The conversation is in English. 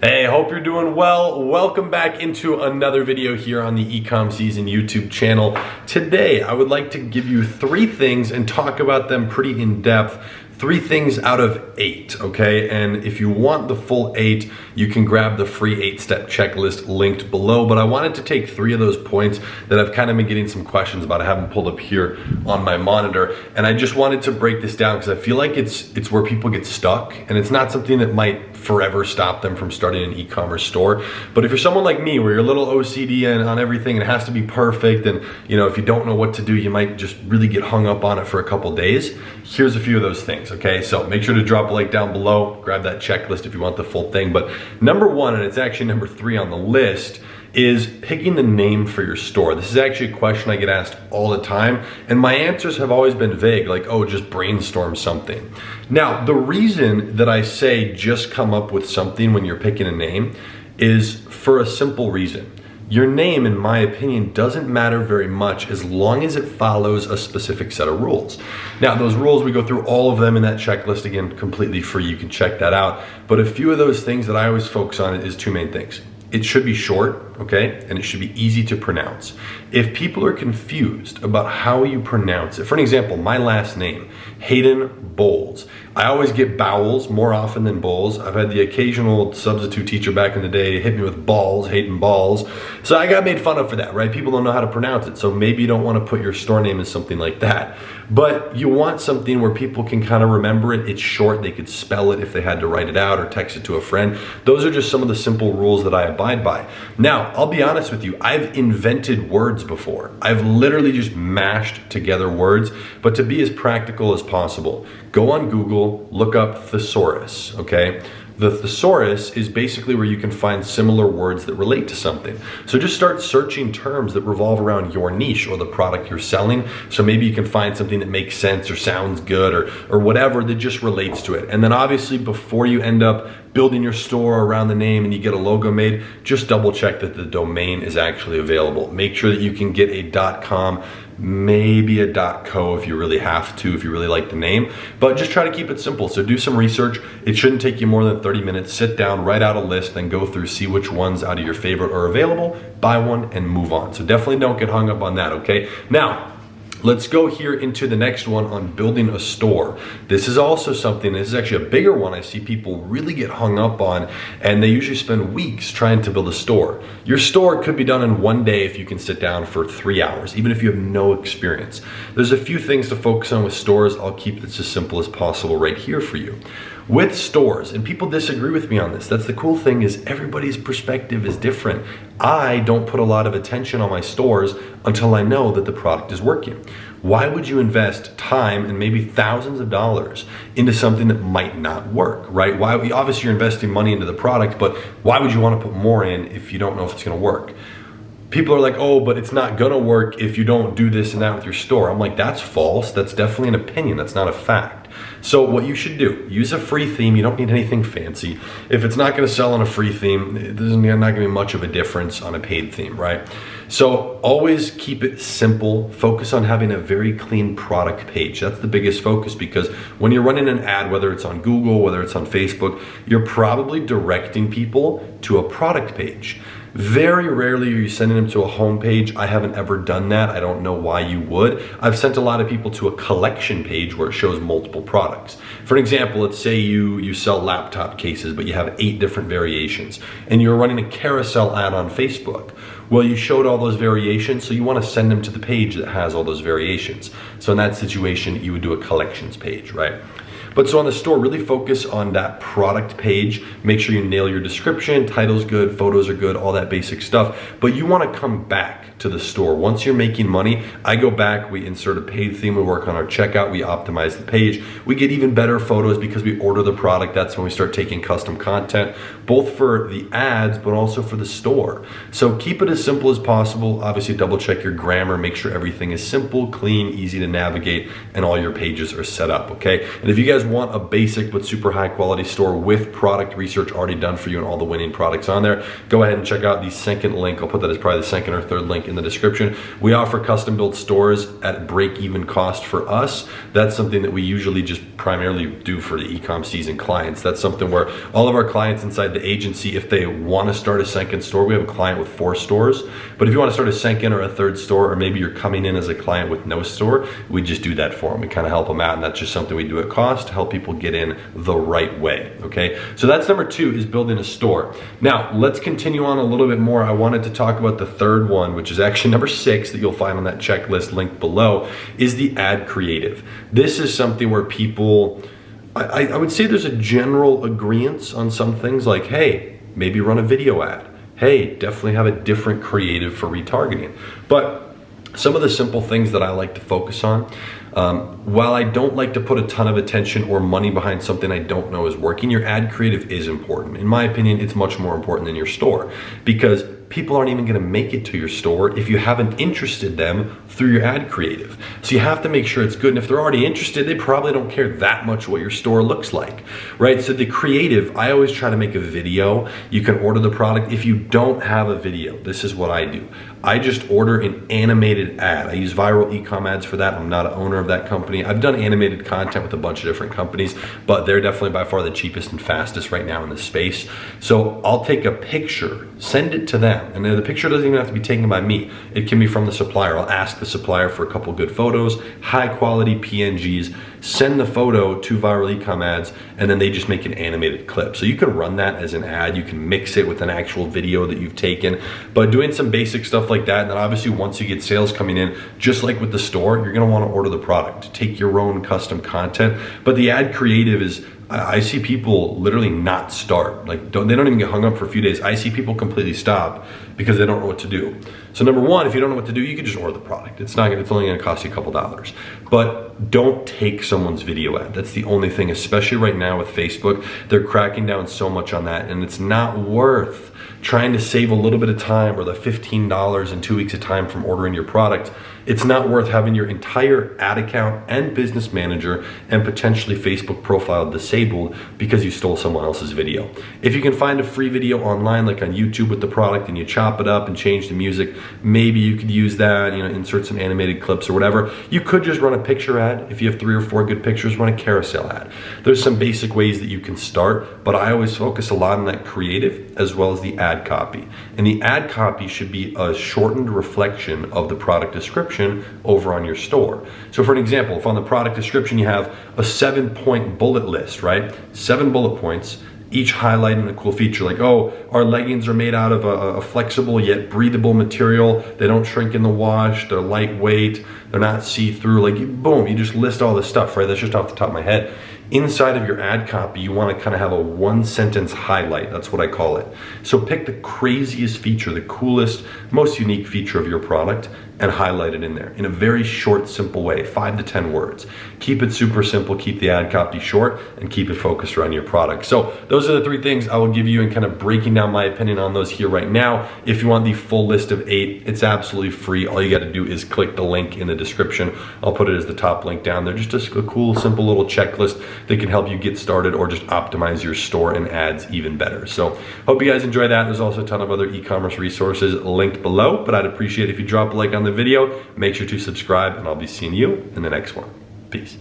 Hey, hope you're doing well. Welcome back into another video here on the Ecom Season YouTube channel. Today, I would like to give you 3 things and talk about them pretty in depth. 3 things out of 8, okay? And if you want the full 8, you can grab the free 8-step checklist linked below. But I wanted to take 3 of those points that I've kind of been getting some questions about. I have them pulled up here on my monitor. And I just wanted to break this down because I feel like it's where people get stuck. And it's not something that might forever stop them from starting an e-commerce store. But if you're someone like me where you're a little OCD on everything and it has to be perfect, and if you don't know what to do, you might just really get hung up on it for a couple days. Here's a few of those things, okay? So make sure to drop a link down below, grab that checklist if you want the full thing. But number 1, and it's actually number 3 on the list, is picking the name for your store. This is actually a question I get asked all the time, and my answers have always been vague, like, oh, just brainstorm something. Now, the reason that I say just come up with something when you're picking a name is for a simple reason. Your name, in my opinion, doesn't matter very much as long as it follows a specific set of rules. Now, those rules, we go through all of them in that checklist, again, completely free. You can check that out. But a few of those things that I always focus on is 2 main things. It should be short, okay? And it should be easy to pronounce. If people are confused about how you pronounce it, for an example, my last name, Hayden Bowles. I always get Bowles more often than Bowles. I've had the occasional substitute teacher back in the day hit me with balls, Hayden Balls. So I got made fun of for that, right? People don't know how to pronounce it. So maybe you don't want to put your store name as something like that. But you want something where people can kind of remember it. It's short. They could spell it if they had to write it out or text it to a friend. Those are just some of the simple rules that I abide by. Now, I'll be honest with you. I've invented words before. I've literally just mashed together words. But to be as practical as possible, go on Google, look up thesaurus, okay? The thesaurus is basically where you can find similar words that relate to something. So just start searching terms that revolve around your niche or the product you're selling. So maybe you can find something that makes sense or sounds good or whatever that just relates to it. And then obviously before you end up building your store around the name and you get a logo made, just double check that the domain is actually available. Make sure that you can get a .com, maybe a .co if you really have to, if you really like the name, but just try to keep it simple. So do some research. It shouldn't take you more than 30 minutes. Sit down, write out a list, then go through, see which ones out of your favorite are available, buy one and move on. So definitely don't get hung up on that, okay? Now, let's go here into the next one on building a store. This is also something, this is actually a bigger one I see people really get hung up on, and they usually spend weeks trying to build a store. Your store could be done in 1 day if you can sit down for 3 hours, even if you have no experience. There's a few things to focus on with stores. I'll keep this as simple as possible right here for you. With stores, and people disagree with me on this, that's the cool thing, is everybody's perspective is different. I don't put a lot of attention on my stores until I know that the product is working. Why would you invest time and maybe thousands of dollars into something that might not work, right? Obviously you're investing money into the product, but why would you want to put more in if you don't know if it's going to work? People are like, oh, but it's not gonna work if you don't do this and that with your store. I'm like, that's false. That's definitely an opinion. That's not a fact. So what you should do, use a free theme. You don't need anything fancy. If it's not gonna sell on a free theme, there's not gonna be much of a difference on a paid theme, right? So always keep it simple. Focus on having a very clean product page. That's the biggest focus, because when you're running an ad, whether it's on Google, whether it's on Facebook, you're probably directing people to a product page. Very rarely are you sending them to a home page. I haven't ever done that. I don't know why you would. I've sent a lot of people to a collection page where it shows multiple products. For an example, let's say you sell laptop cases, but you have 8 different variations, and you're running a carousel ad on Facebook. Well, you showed all those variations, so you want to send them to the page that has all those variations. So in that situation, you would do a collections page, right? But so on the store, really focus on that product page. Make sure you nail your description, title's good, photos are good, all that basic stuff. But you want to come back to the store. Once you're making money, I go back, we insert a paid theme, we work on our checkout, we optimize the page. We get even better photos because we order the product. That's when we start taking custom content, both for the ads, but also for the store. So keep it as simple as possible. Obviously double check your grammar, make sure everything is simple, clean, easy to navigate, and all your pages are set up, okay? And if you guys guys want a basic but super high quality store with product research already done for you and all the winning products on there, go ahead and check out the second link. I'll put that as probably the second or third link in the description. We offer custom built stores at break-even cost for us. That's something that we usually just primarily do for the ecom season clients. That's something where all of our clients inside the agency, if they want to start a second store, we have a client with 4 stores. But if you want to start a second or a third store, or maybe you're coming in as a client with no store, we just do that for them. We kind of help them out, and that's just something we do at cost to help people get in the right way, okay? So that's number 2, is building a store. Now, let's continue on a little bit more. I wanted to talk about the third one, which is actually number 6 that you'll find on that checklist link below, is the ad creative. This is something where people, I would say there's a general agreement on some things, like, hey, maybe run a video ad. Hey, definitely have a different creative for retargeting. But some of the simple things that I like to focus on, while I don't like to put a ton of attention or money behind something I don't know is working, your ad creative is important. In my opinion, it's much more important than your store, because people aren't even gonna make it to your store if you haven't interested them through your ad creative. So you have to make sure it's good, and if they're already interested, they probably don't care that much what your store looks like, right? So the creative, I always try to make a video. You can order the product. If you don't have a video, this is what I do. I just order an animated ad. I use Viral Ecom Ads for that. I'm not an owner of that company. I've done animated content with a bunch of different companies, but they're definitely by far the cheapest and fastest right now in this space. So I'll take a picture, send it to them, and the picture doesn't even have to be taken by me. It can be from the supplier. I'll ask the supplier for a couple good photos, high quality PNGs, send the photo to Viral Ecom Ads, and then they just make an animated clip. So you can run that as an ad. You can mix it with an actual video that you've taken, but doing some basic stuff like that, and then obviously once you get sales coming in, just like with the store, you're gonna wanna order the product, take your own custom content. But the ad creative is, I see people literally not start. Like, they don't even get hung up for a few days. I see people completely stop because they don't know what to do. So number 1, if you don't know what to do, you can just order the product. It's only gonna cost you a couple dollars. But don't take someone's video ad. That's the only thing, especially right now with Facebook. They're cracking down so much on that, and it's not worth trying to save a little bit of time, or the $15 in 2 weeks of time from ordering your product. It's not worth having your entire ad account and business manager and potentially Facebook profile disabled because you stole someone else's video. If you can find a free video online, like on YouTube with the product, and you chop it up and change the music, maybe you could use that, insert some animated clips or whatever. You could just run a picture ad. If you have 3 or 4 good pictures, run a carousel ad. There's some basic ways that you can start, but I always focus a lot on that creative as well as the ad copy. And the ad copy should be a shortened reflection of the product description over on your store. So for an example, if on the product description you have a 7-point bullet list, right? 7 bullet points, each highlighting a cool feature, like, oh, our leggings are made out of a flexible yet breathable material. They don't shrink in the wash. They're lightweight. They're not see-through. Like, boom, you just list all this stuff, right? That's just off the top of my head. Inside of your ad copy, you want to kind of have a 1-sentence highlight. That's what I call it. So pick the craziest feature, the coolest, most unique feature of your product, and highlight it in there in a very short, simple way, 5 to 10 words. Keep it super simple, keep the ad copy short, and keep it focused around your product. So those are the 3 things I will give you, and kind of breaking down my opinion on those here right now. If you want the full list of 8, it's absolutely free. All you got to do is click the link in the description. I'll put it as the top link down there. Just a cool, simple little checklist that can help you get started or just optimize your store and ads even better. So hope you guys enjoy that. There's also a ton of other e-commerce resources linked below, but I'd appreciate if you drop a like on the video. Make sure to subscribe, and I'll be seeing you in the next one. Peace.